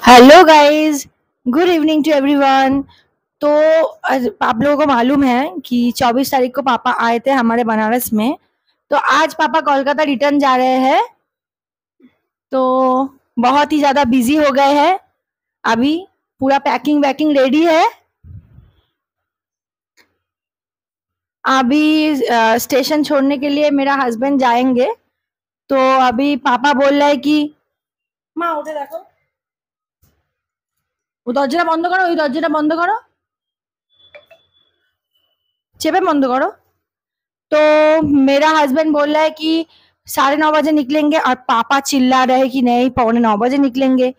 Hello guys, good evening to everyone. तो आप लोगों को मालूम है कि 24 तारीख को पापा आए थे हमारे बनारस में। तो आज पापा कोलकाता रिटर्न जा रहे हैं। तो बहुत ही ज़्यादा बिजी हो गए हैं। अभी पूरा पैकिंग वैकिंग रेडी है। अभी स्टेशन छोड़ने के लिए मेरा हस्बैंड जाएंगे। तो अभी पापा बोल रहे हैं कि माँ उठे देखो, वो दरजाটা বন্ধ করো, ওই দরজাটা বন্ধ করো, চেপে বন্ধ করো। तो मेरा हस्बैंड बोल रहा है कि 9:30 बजे निकलेंगे और पापा चिल्ला रहे हैं कि नहीं 8:45 निकलेंगे।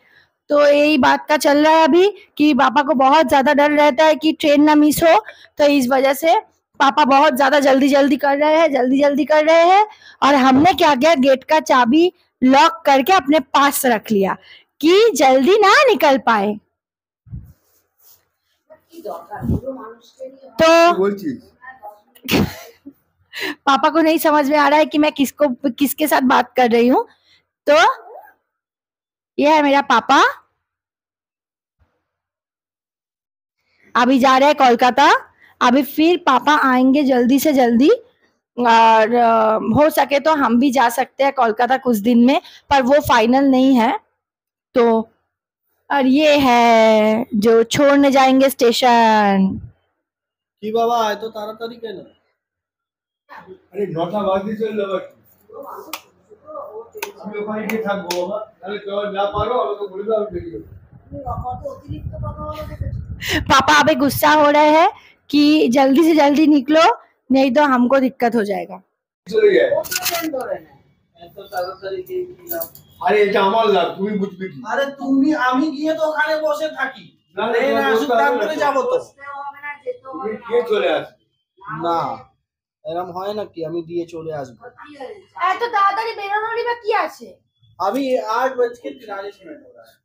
तो यही बात का चल रहा है अभी कि पापा को बहुत ज्यादा डर रहता है कि ट्रेन ना मिस हो। तो इस वजह से पापा बहुत ज्यादा जल्दी जल्दी कर रहे हैं, जल्दी जल्दी कर रहे हैं। और हमने क्या किया, गेट का चाबी लॉक करके अपने पास रख लिया कि जल्दी ना निकल पाए। तो पापा को नहीं समझ में आ रहा है कि मैं किसके साथ बात कर रही हूँ। तो ये है मेरा पापा, अभी जा रहे हैं कोलकाता। अभी फिर पापा आएंगे जल्दी से जल्दी। और हो सके तो हम भी जा सकते हैं कोलकाता कुछ दिन में, पर वो फाइनल नहीं है। तो और ये है जो छोड़ने जाएंगे स्टेशन। কি বাবা এত তাড়াতাড়ি কেন? আরে 9টা বাজে চলে যাবে। আমি ওখানে গিয়ে থাকবো বাবা, তাহলে তো না পারো আমাকে বলে দাও বেরিয়ে। पापा अभी गुस्सा हो रहे हैं कि जल्दी से जल्दी निकलो, नहीं तो हमको दिक्कत हो जाएगा। চলে যায় এত তাড়াতাড়ি কি লাভ? আরে এটা আমার লাভ, তুমি বুঝবে কি? আরে তুমি আমি গিয়ে তো ওখানে বসে থাকি, ট্রেন আসুক তারপরে যাবো তো। তুমি গিয়ে চলে আসবে না, এরকম হয় না কি আমি দিয়ে চলে আসবো। এত তাড়াতাড়ি বেরোনোরই বা কি আছে? अभी 8:43 हो रहा है।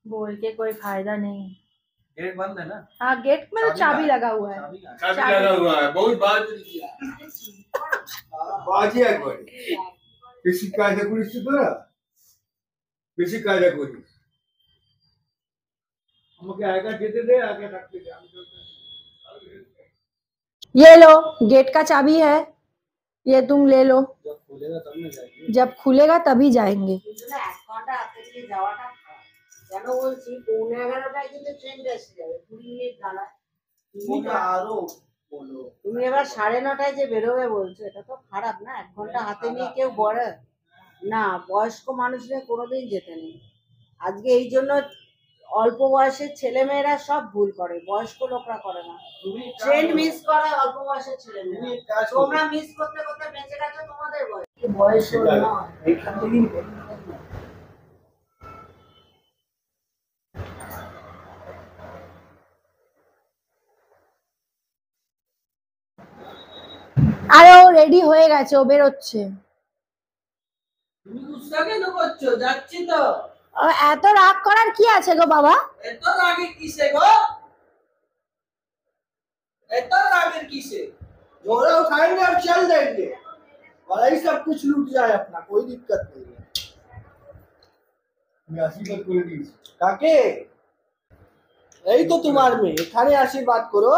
बोल के कोई फायदा नहीं। गेट बंद है ना? हाँ, गेट में तो चाबी लगा हुआ है। चाबी लगा हुआ है, बहुत बात किया। बाजी एक बार বেশি কায়দা করিস তোরা, বেশি কায়দা করিস। আমাকে একা যেতে দে, একা থাকতে দে। ये लो, गेट का चाबी है, ये तुम ले लो। जब खुलेगा तब ना जाएंगे। जब खुलेगा तभी जाएंगे। তুমি এবার 9:30 যে বেরোবে বলছো, এটা তো খারাপ না। 1 ঘন্টা হাতে নিয়ে কেউ বড় না, বয়স্ক মানুষদের কোনোদিন যেতে নেই। আজকে এই জন্য অল্প বয়সের ছেলেমেয়েরা সব ভুল করে, বয়স্ক লোকরা করে না। ট্রেন মিস করে অল্প বয়সের ছেলেমেয়েরা। তোমরা মিস করতে করতে বেঁচে গেছো, তোমাদের বয়স হলো না। এইখান থেকেই আরে ও রেডি হয়ে গেছে, ও বেরোচ্ছে। তুমি গুস্সা কেন করছো? যাচ্ছি তো। এত রাগ করার কি আছে গো বাবা? এত রাগে কিসে গো? एत रागेर किसे? झोला उठाएंगे और चल देंगे, और ही सब कुछ लूट जाए अपना, कोई दिक्कत नहीं है। मैं आशीर्वाद করে দিয়েছি কাকে? এই তো তোমার মেয়ে, এখানে আশীর্বাদ করো।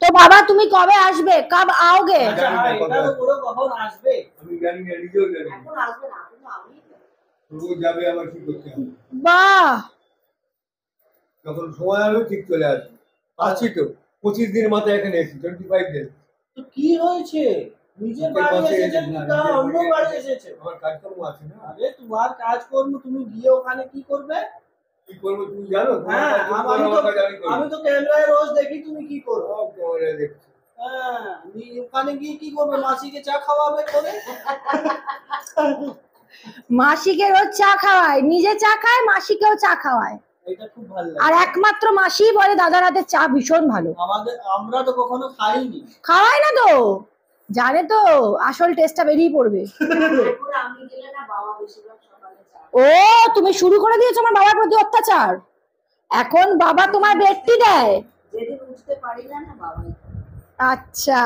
तो बाबा तुम्हें कबे আসবে, कब आओगे? আচ্ছা এটা তো পুরো কখন আসবে? আমি জানি না, নিজেও জানি না। এখন আসবে না, কিন্তু আমি তো যাবে আবার কি করতে হবে? বাহ, যখন সময় হবে ঠিক চলে আসবে। আছি তো 25 দিন মাথায় এখানে এসেছি, 25 দিন। তো কি হয়েছে? নিজের বাড়ি এসেছেন না অন্য বাড়ি এসেছেন? আমার কাজকর্ম আছে না। আরে তোমার কাজকর্ম, তুমি গিয়ে ওখানে কি করবে? কি করবো তুমি জানো? হ্যাঁ, আমি তো ক্যামেরায় রোজ দেখি তুমি কি করো। ক্যামেরায় দেখছি। হ্যাঁ, ওখানে গিয়ে কি করবে? মাসিকে চা খাওয়াবে করে? মাসিকে রোজ চা খাওয়ায়, নিজে চা খায়, মাসিকেও চা খাওয়ায়। এটা খুব ভালো আর লাগে। একমাত্র মাসি বলে দাদার হাতের চা ভীষণ ভালো। আমরা তো কখনো খাইনি। খাওয়ায় না তো, জানে তো আসল টেস্টটা বেরিয়ে পড়বে। আমি গেলে না বাবা বেশিরভাগ সকালে চা। ও তুমি শুরু করে দিয়েছো আমার বাবার প্রতি অত্যাচার। এখন বাবা তোমার বেডটি দেয়। যেদিন উঠতে পারি না বাবাই। আচ্ছা,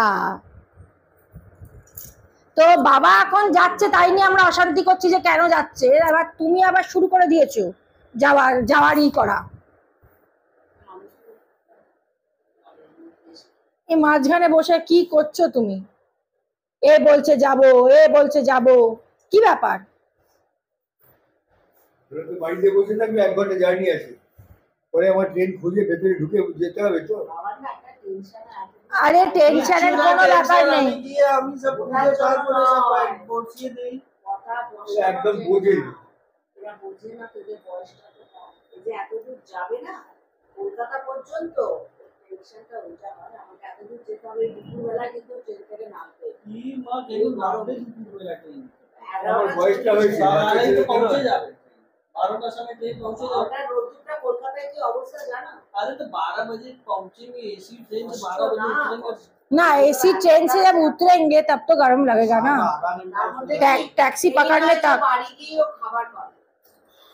তো বাবা এখন যাচ্ছে, তাই নিয়ে আমরা অশান্তি করছি যে কেন যাচ্ছে। আবার তুমি আবার শুরু করে দিয়েছো যাওয়ারই করা। এই মাঝখানে বসে কি করছো তুমি? এ বলছে যাবো, এ বলছে যাবো, কি ব্যাপার? বাড়িতে বসে থাকবে, 1 ঘন্টা জার্নি আছে, পরে আমার ট্রেন খুঁজে ভেতরে ঢুকে যেতে হবে তো। আরে টেনশনের কোনো ব্যাপার নেই। আমি গিয়ে আমি সব বুঝে তারপরে সব পৌঁছিয়ে দিই। একদম বোঝে না। এরা বোঝে না, তোদের বয়সটা তো কম। এই যে এতদূর যাবে না কলকাতা পর্যন্ত, টেনশনটা ওইটা হয়। আমাকে এতদূর যেতে হবে, দুপুরবেলা কিন্তু ট্রেন থেকে নামবে। কি মা কেন নামবে দুপুরবেলা ট্রেন? আমার বয়সটা হয়েছে, আড়াইটে পৌঁছে যাবে, 12টার সময় ট্রেন পৌঁছে যাবে। ওটা রোদ্দুরটা কলকাতায় কি অবস্থা জানো? अरे तो 12 बजे पहुंचेंगे, एसी ट्रेन से 12 बजे उतरेंगे। ना एसी ट्रेन से जब उतरेंगे तब तो गर्म लगेगा ना। टैक्सी पकड़ने तक। বাড়ি গিয়েও খাবার পাবে,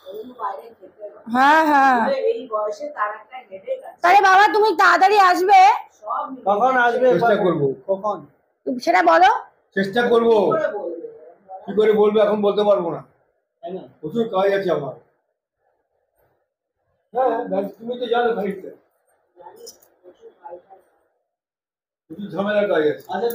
ওই বাইরে খেতে হবে। হ্যাঁ হ্যাঁ। এই বয়সে তার একটা হেডেক আছে। তাহলে বাবা তুমি তাড়াতাড়ি আসবে, সব মিলে কখন আসবে? চেষ্টা করবো, কখন? সেটা বলো। চেষ্টা করবো। কি করে বলবে? কি করে বলবো এখন বলতে পারবো না, তাই না? প্রচুর কাজ আছে আমার। হ্যাঁ তুমি তো জানো খানিকটা, জানি, প্রচুর বাইরে। প্রচুর ঝামেলার কাজ আছে। আচ্ছা